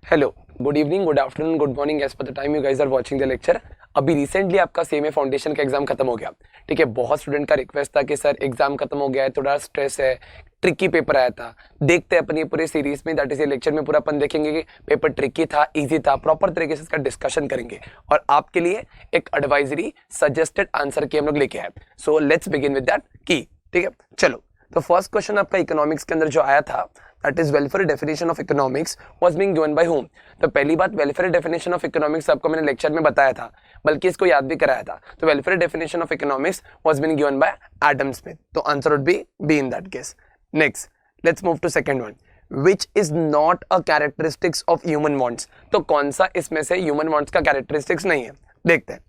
Hello, good evening, good afternoon, good morning as per the time you guys are watching the lecture. अभी recently आपका CMA foundation का exam खत्म हो गया। ठीक है, बहुत स्टूडेंट का रिक्वेस्ट था कि सर एग्जाम खत्म हो गया है, थोड़ा स्ट्रेस है, ट्रिकी पेपर आया था। देखते हैं अपनी पूरे सीरीज में, दैट इज ये लेक्चर में पूरा अपन देखेंगे कि पेपर ट्रिकी था, इजी था, प्रॉपर तरीके से इसका डिस्कशन करेंगे और आपके लिए एक एडवाइजरी सजेस्टेड आंसर की हम लोग लेके आए। So let's begin with that की। ठीक है, चलो। तो फर्स्ट क्वेश्चन आपका इकोनॉमिक्स के अंदर जो आया था, that is welfare definition of economics was being given bye home. तो पहली बात, वेलफेयर डेफिनेशन ऑफ इकोनॉमिक्स आपको मैंने लेक्चर में बताया था, बल्कि इसको याद भी कराया था। तो welfare definition of economics was being given by Adam Smith. तो answer would be in that case. Next, let's move to second one, which is not a characteristics of human wants. तो कौन सा इसमें से ह्यूमन वांट्स का characteristics नहीं है, देखते हैं।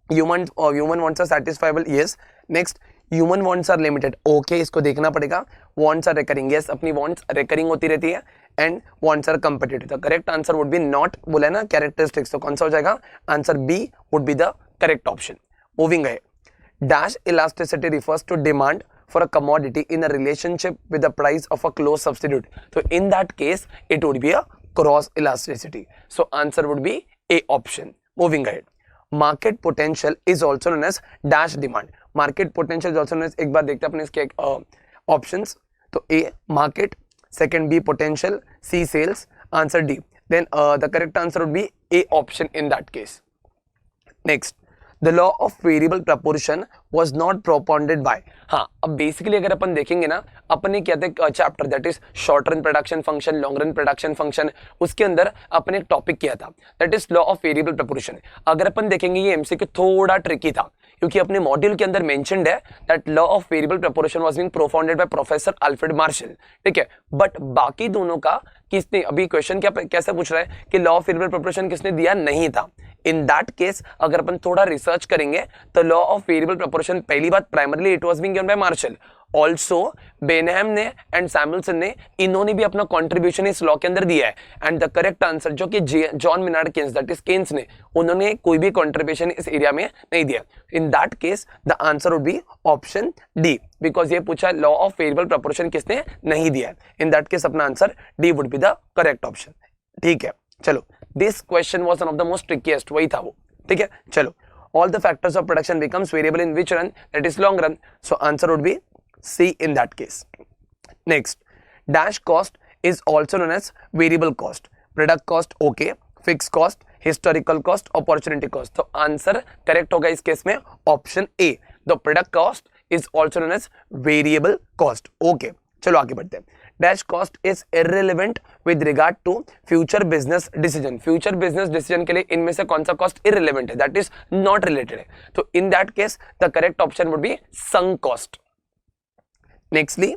Human wants are satisfiable, yes. Next, human wants are limited, okay, इसको देखना पड़ेगा। वांट्स आर रिकरिंग, यस, अपनी वांट्स रिकरिंग होती रहती है। And wants are competitive. The correct answer would be not, बोला है ना कैरेक्टरिस्टिक्स, तो कौन सा हो जाएगा? Answer B would be the correct option. Moving है, dash elasticity refers to demand for a commodity in a relationship with the price of a close substitute. So in that case it would be a cross elasticity. So answer would be A option. Moving ahead, market potential is also known as dash demand. Market potential is also known as, एक बार देखते हैं अपने इसके options. तो A market, second B potential, C sales, answer D. Then the correct answer would be A option in that case. Next, The law of variable proportion was not propounded by. हाँ, अब basically अगर अपन देखेंगे ना, अपने क्या थे chapter, that is short run production function, long run production function, उसके अंदर अपन एक टॉपिक किया था, that is law of variable proportion. अगर अपन देखेंगे ये एमसीक्यू थोड़ा ट्रिकी था, क्योंकि अपने मॉड्यूल के अंदर मेंशन्ड है that law of variable proportion was being propounded by professor Alfred Marshall. ठीक है, बट बाकी दोनों का किसने, अभी क्वेश्चन क्या कैसे पूछ रहा है कि लॉ ऑफ वेरिएबल प्रपोर्शन किसने दिया नहीं था। इन दैट केस अगर अपन थोड़ा रिसर्च करेंगे तो लॉ ऑफ वेरिएबल प्रपोर्शन, पहली बात primarily it was being given by Marshall, also Benham ने एंड सैमुअल्सन ने, इन्होंने भी अपना कंट्रीब्यूशन इस लॉ के अंदर दिया है। एंड द करेक्ट आंसर जो कि John Maynard Keynes, that is Keynes ने, उन्होंने कोई भी कंट्रीब्यूशन इस एरिया में नहीं दिया। इन that case the answer would B option D, because ये पूछा लॉ ऑफ वेरिएबल प्रपोर्शन किसने नहीं दिया है। इन दैट केस अपना answer D would be the correct option. ठीक है, चलो, this question was one of the most ट्रिकीएस्ट, वही था वो। ठीक है, चलो, all the factors of production becomes variable in which run, that is long run. So answer would be C in that case. Next, dash cost is also known as variable cost, product cost, okay, fixed cost, historical cost, opportunity cost. तो answer correct होगा इस case में option A, the product cost is also known as variable cost. Okay, चलो आगे बढ़ते हैं। Dash cost is irrelevant with regard to future business decision. Future business decision के लिए इनमें से कौन सा कॉस्ट इररिलेवेंट है, दैट इज नॉट रिलेटेड है। तो in that case the correct option would be sunk cost. Nextly,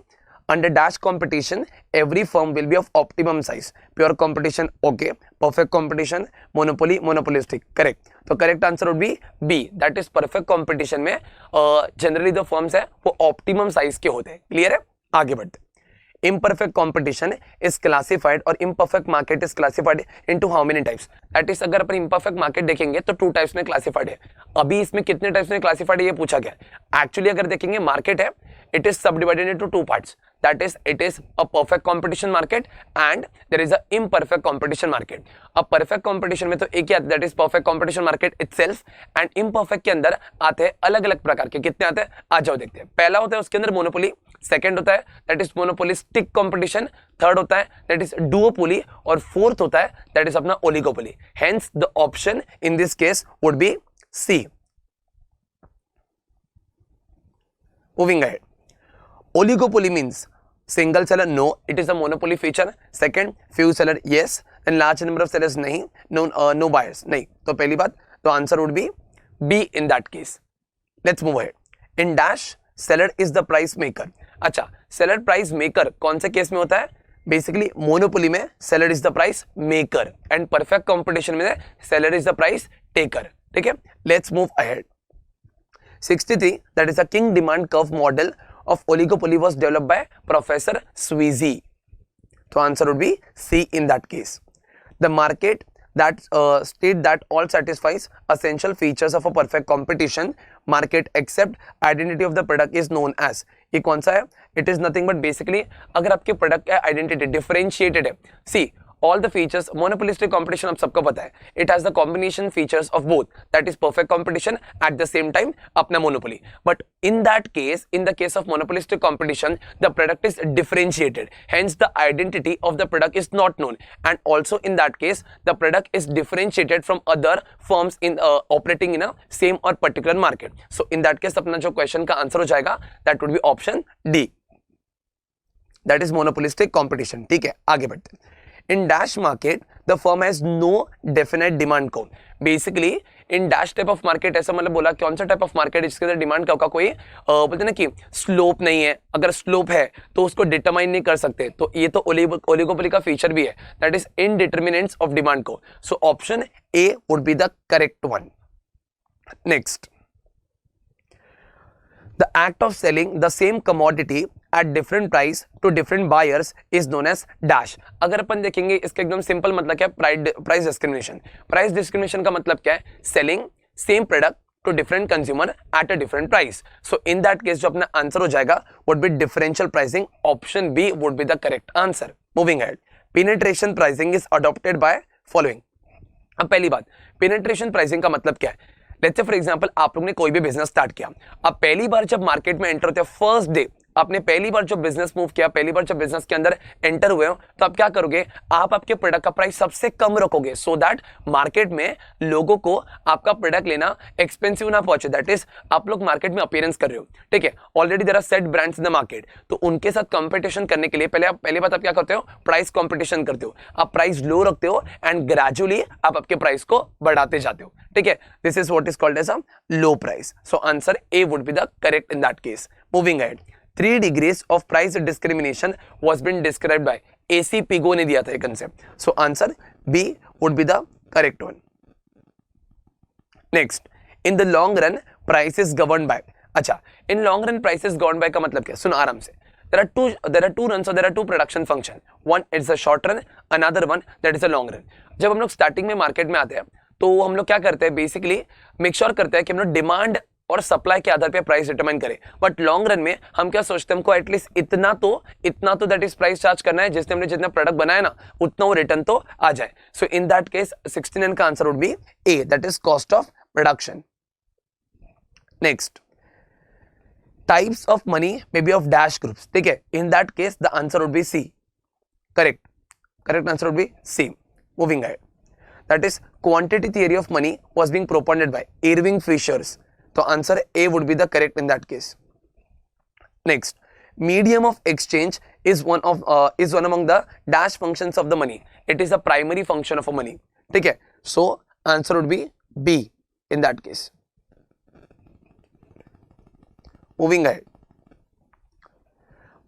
under dash competition every firm will be of optimum size. Pure competition, okay. Perfect competition, monopoly, monopolistic, correct. तो correct answer would be B, that is perfect competition में generally the firms है वो optimum size के होते हैं। Clear है, आगे बढ़ते। imperfect competition is classified और imperfect market is classified into how many types? That is, अगर अपन imperfect market देखेंगे तो 2 types में classified है। अभी इसमें कितने types में classified है ये पूछा गया। Actually अगर देखेंगे market है, it is subdivided into 2 parts. That is, it is a perfect competition market and there is a imperfect competition market. अब perfect competition में तो एक ही आता है, that is perfect competition market itself, and imperfect के अंदर आते हैं अलग अलग प्रकार के। कितने आते हैं आ जाओ देखते हैं। पहला होता है उसके अंदर मोनोपोली, सेकंड होता है that is monopolistic competition, third होता है दैट इज डुओपोली, और फोर्थ होता है दैट इज अपना oligopoly. Hence the option in this case would be C. Moving ahead, oligopoly means single seller, no, it is a monopoly feature. Second, few seller, yes, and large number of sellers, नहीं, no buyers, नहीं। तो पहली बात, तो answer would be B in that case. Let's move ahead. In dash, seller is the price maker. अच्छा, seller price maker कौन से case में होता है? बेसिकली मोनोपोली में seller is the price maker and perfect competition में seller is the price taker. ठीक है, let's move ahead. 63, that is a king demand curve model of oligopoly was developed by Professor Sweezy. So answer would be C in that case. The market that state that all satisfies essential features of a perfect competition market except identity of the product is known as. ये कौन सा है? It is nothing but basically अगर आपके product का identity differentiated है, see all the features monopolistic competition आप सबको पता है, it has the combination features of both, that is perfect competition at the same time अपना monopoly. But in the case of monopolistic competition, the product is differentiated, hence the identity of the product is not known, and also in that case the product is differentiated from other firms in operating in a same or particular market. So in that case अपना जो question का answer हो जाएगा that would be option D, that is monopolistic competition. ठीक है, आगे बढ़ते हैं. In dash market, the firm has no definite demand count. Basically, in dash type of market ऐसा मतलब बोला कौन सा टाइप ऑफ मार्केट जिसके अंदर डिमांड का कोई बोलते हैं ना कि स्लोप नहीं है. अगर स्लोप है तो उसको डिटरमाइन नहीं कर सकते. तो ये तो ओलिगोपोली का फीचर भी है, दैट इज इनडिटरमिनेंट्स ऑफ डिमांड को. So option A would be the correct one. Next, the act of selling the same commodity at different price to different buyers is known as dash. अगर अपन देखेंगे इसका एकदम simple मतलब क्या है, price discrimination. Price discrimination का मतलब क्या है, selling same product to different consumer at a different price. So in that case जो अपना आंसर हो जाएगा would be differential pricing. Option B would be the correct answer. Moving ahead, penetration pricing is adopted by following. अब पहली बात, penetration pricing का मतलब क्या है. लेट्स से फॉर एग्जांपल आप लोग ने कोई भी बिजनेस स्टार्ट किया, अब पहली बार जब मार्केट में एंटर होते हो, फर्स्ट डे आपने पहली बार जो बिजनेस मूव किया, पहली बार जब बिजनेस के अंदर एंटर हुए हो, तो आप क्या करोगे, आप आपके प्रोडक्ट का प्राइस सबसे कम रखोगे सो दैट मार्केट में लोगों को आपका प्रोडक्ट लेना एक्सपेंसिव ना पहुंचे. दैट इज आप लोग मार्केट में अपीयरेंस कर रहे हो. ठीक है, already there are set brands in the market, तो उनके साथ कंपटीशन करने के लिए पहली बात आप क्या करते हो, प्राइस कंपटीशन करते हो. आप प्राइस लो रखते हो एंड ग्रेजुअली आप आपके प्राइस को बढ़ाते जाते हो. ठीक है, this is what is called as a low price. So answer A would be the correct in that case. Moving ahead, 3 degrees of price discrimination was been described by AC Pigo ने दिया था ये concept. So answer B would be the correct one. Next, in the long run price is governed by. अच्छा, in long run price is governed by का मतलब क्या, सुनो आराम से. There are two runs or there are two production function. One is a short run, another one that is a long run. जब हम लोग स्टार्टिंग में मार्केट में आते हैं तो हम लोग क्या करते हैं, बेसिकली मेक श्योर करते हैं कि हम लोग डिमांड और सप्लाई के आधार पे प्राइस डिटरमाइन करें. बट लॉन्ग रन में हम क्या सोचते हैं, हमको एटलीस्ट इतना तो दैट इज प्राइस चार्ज करना है, जिसने हमने जितना प्रोडक्ट बनाया ना उतना वो रिटर्न तो आ जाए. सो इन दैट केस 69 का answer would be A, that is cost of production. Next, types of money may be of dash groups. ठीक है, in that case the answer would be C. Correct answer would be C. Moving ahead, that is quantity theory of money was being propounded by Irving Fishers. So answer A would be the correct in that case. Next, medium of exchange is one among the dash functions of the money. It is a primary function of a money. ठीक है, so answer would be B in that case. Moving ahead,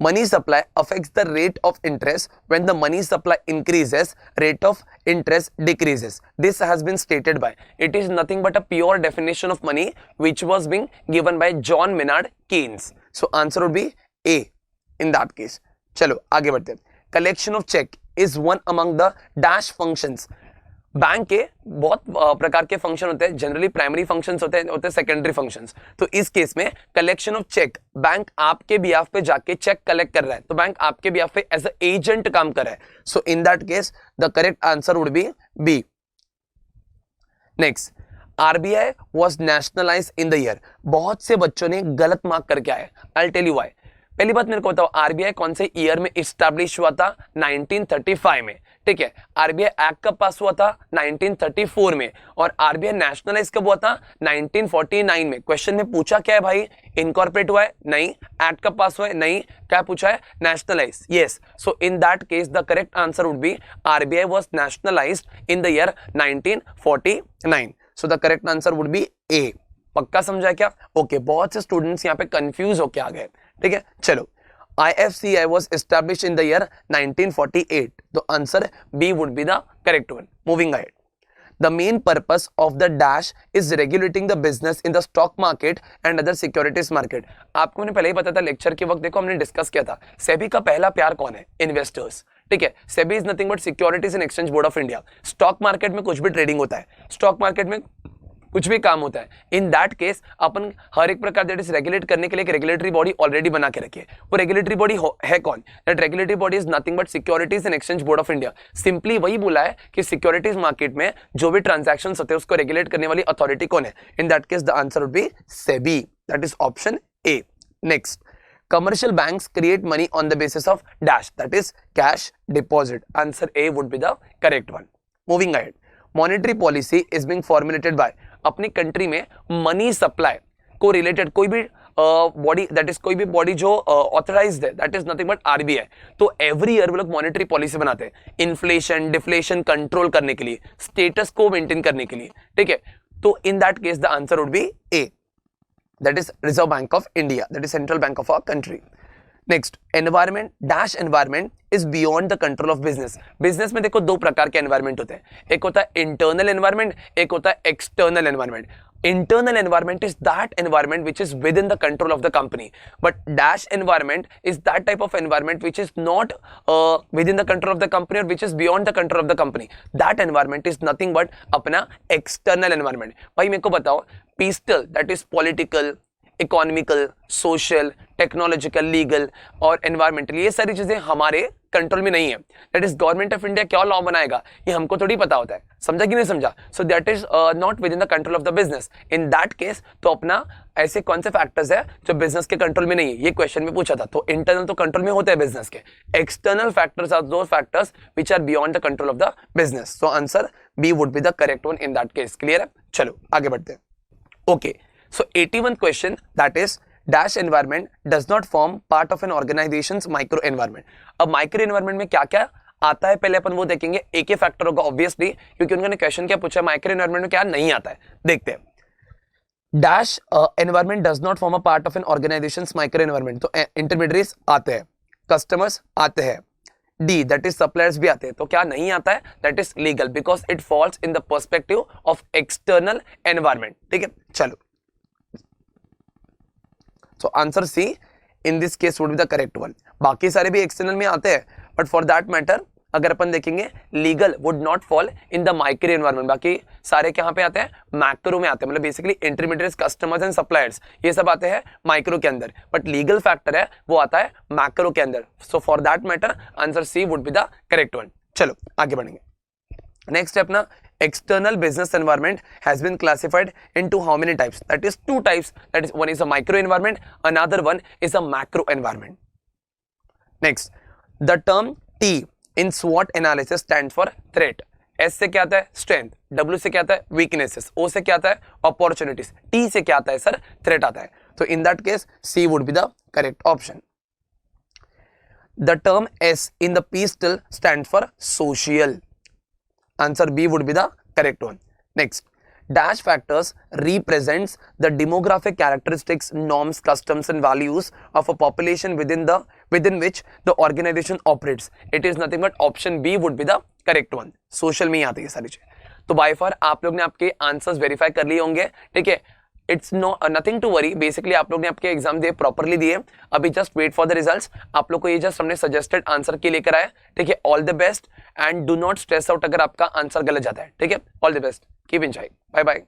money supply affects the rate of interest. When the money supply increases, rate of interest decreases. This has been stated by, it is nothing but a pure definition of money which was being given by John Maynard Keynes. So answer would be A in that case. चलो आगे बढ़ते हैं. Collection of check is one among the dash functions. Bank के बहुत प्रकार के function होते हैं, जनरली प्राइमरी फंक्शंस होते हैं सेकेंडरी फंक्शंस. तो इस केस में कलेक्शन ऑफ चेक, बैंक आपके बिहाफ पे जाके चेक कलेक्ट कर रहा है, तो बैंक आपके बिहाफ पे एज अ एजेंट काम कर रहा है. So in that case the correct answer would be B. Next, RBI was nationalized in the year. बहुत से बच्चों ने गलत मार्क करके आए. I will tell you why. पहली बात मेरे को बताओ, आरबीआई कौन से ईयर में एस्टैब्लिश हुआ था, 1935 में. ठीक है, आरबीआई एक्ट कब पास हुआ था, 1934 में. और आरबीआई नेशनलाइज कब हुआ था, 1949 में. क्वेश्चन में पूछा क्या है भाई, इनकॉर्पोरेट हुआ है, नहीं. एक्ट कब पास हुआ है, नहीं. क्या पूछा है, nationalize. Yes, so in that case the correct answer would be RBI was nationalized in the year 1949. So the correct answer would be A. पक्का समझा क्या? ओके, बहुत से स्टूडेंट्स यहाँ पे कंफ्यूज होके आ गए. ठीक है, चलो. IFCI was established in the year 1948. The answer B would be the correct one. Moving ahead. The main purpose of the dash is regulating the business in the stock market and other securities market. आपको मैंने पहले ही पता था lecture के वक्त, देखो हमने discuss किया था, सेबी का पहला प्यार कौन है, इन्वेस्टर्स. ठीक है, SEBI is nothing but securities and exchange board of India. Stock market में कुछ भी ट्रेडिंग होता है, स्टॉक मार्केट में कुछ भी काम होता है, इन दैट केस अपन हर एक प्रकार दैट इज रेगुलेट करने के लिए एक रेगुलेटरी बॉडी ऑलरेडी बना के रखी है। वो रेगुलेटरी बॉडी है कौन? That regulatory body is nothing but securities and exchange board of India. Simply वही बोला है कि सिक्योरिटीज मार्केट में जो भी ट्रांजैक्शंस होते हैं उसको रेगुलेट करने वाली अथॉरिटी कौन है? In that case the answer would B SEBI, that is option A. Next, commercial banks create money on the basis of dash, that is cash deposit. Answer A would be the correct one. Moving ahead, monetary policy is being formulated by, अपनी country में money supply को related कोई भी body, that is कोई भी body जो authorised है, that is nothing but RBI. तो एवरी ईयर वो लोग मॉनेटरी पॉलिसी बनाते हैं इन्फ्लेशन डिफ्लेशन कंट्रोल करने के लिए, स्टेटस को मेंटेन करने के लिए, ठीक है। तो in that case the answer would be A, that is Reserve Bank of India, that is central bank of our country. Next, environment dash environment is beyond the control of business. Business में देखो दो प्रकार के environment होते हैं, एक होता है internal environment, एक होता है external environment. Internal environment is that environment which is within the control of the company, but dash environment is that type of environment which is not within the control of the company or which is beyond the control of the company. That environment is nothing but अपना external environment. भाई मेरे को बताओ, peaceful, that is political, economical, social, technological, legal और environmental, ये सारी चीजें हमारे कंट्रोल में नहीं है। That is government of India क्या लॉ बनाएगा ये हमको थोड़ी पता होता है, समझा कि नहीं समझा? So that is not with in the control of the business. In that case तो अपना ऐसे कौन से फैक्टर्स है जो बिजनेस के कंट्रोल में नहीं है, ये क्वेश्चन में पूछा था। तो इंटरनल तो कंट्रोल में होते हैं बिजनेस के, external factors are those factors which are beyond the control of the business. So answer B would be the correct one in that case. Clear है? चलो आगे बढ़ते हैं। Okay, so 81th question, that is dash environment does not form part of an organization's micro environment. अब micro environment में क्या क्या आता है पहले अपन वो देखेंगे, एक ही फैक्टर होगा ऑब्वियसली, क्योंकि उन्होंने क्वेश्चन क्या पूछा, माइक्रो एनवायरमेंट में क्या नहीं आता है, देखते हैं। Dash environment does not form a part of an organisation's micro environment, तो इंटरमीडिएट्स आते हैं, कस्टमर्स आते हैं, डी दैट इज सप्लायर्स भी आते हैं। तो क्या नहीं आता है? That is legal, because it falls in the perspective of external environment. ठीक है, चलो, so answer C in this case would be the correct one. बाकी सारे भी एक्सटर्नल में आते हैं, बट फॉर दैट मैटर अगर अपन देखेंगे legal would not fall in the micro environment. बाकी सारे कहाँ पे आते हैं? मैक्रो में आते हैं, मतलब basically intermediates, customers and suppliers, ये सब आते हैं माइक्रो के अंदर, बट लीगल फैक्टर है वो आता है मैक्रो के अंदर। So for that matter answer C would be the correct one. चलो आगे बढ़ेंगे। नेक्स्ट है अपना external business environment has been classified into how many types? That is two types. That is, one is a micro environment, another one is a macro environment. Next, the term T in SWOT analysis stands for threat. S से क्या आता है? Strength. W से क्या आता है? Weaknesses. O से क्या आता है? Opportunities. T से क्या आता है सर? Threat आता है। तो in that case C would be the correct option. The term S in the P still stands for social. Answer B would be the correct one. Next, dash factors represents the demographic characteristics, norms, customs and values of a population within which the organization operates. It is nothing but option B would be the correct one. Social में ही आती है सारी चीजें। तो by far आप लोग ने आपके आंसर्स वेरीफाई कर लिए होंगे, ठीक है। It's no nothing to worry, basically आप लोग ने आपके एग्जाम दिए, प्रॉपरली दिए, अभी just wait for the results. आप लोग को ये जस्ट हमने सजेस्टेड आंसर के लेकर आया, ठीक है। All the best and do not stress out अगर आपका आंसर गलत जाता है, ठीक है। All the best, keep enjoy, bye bye.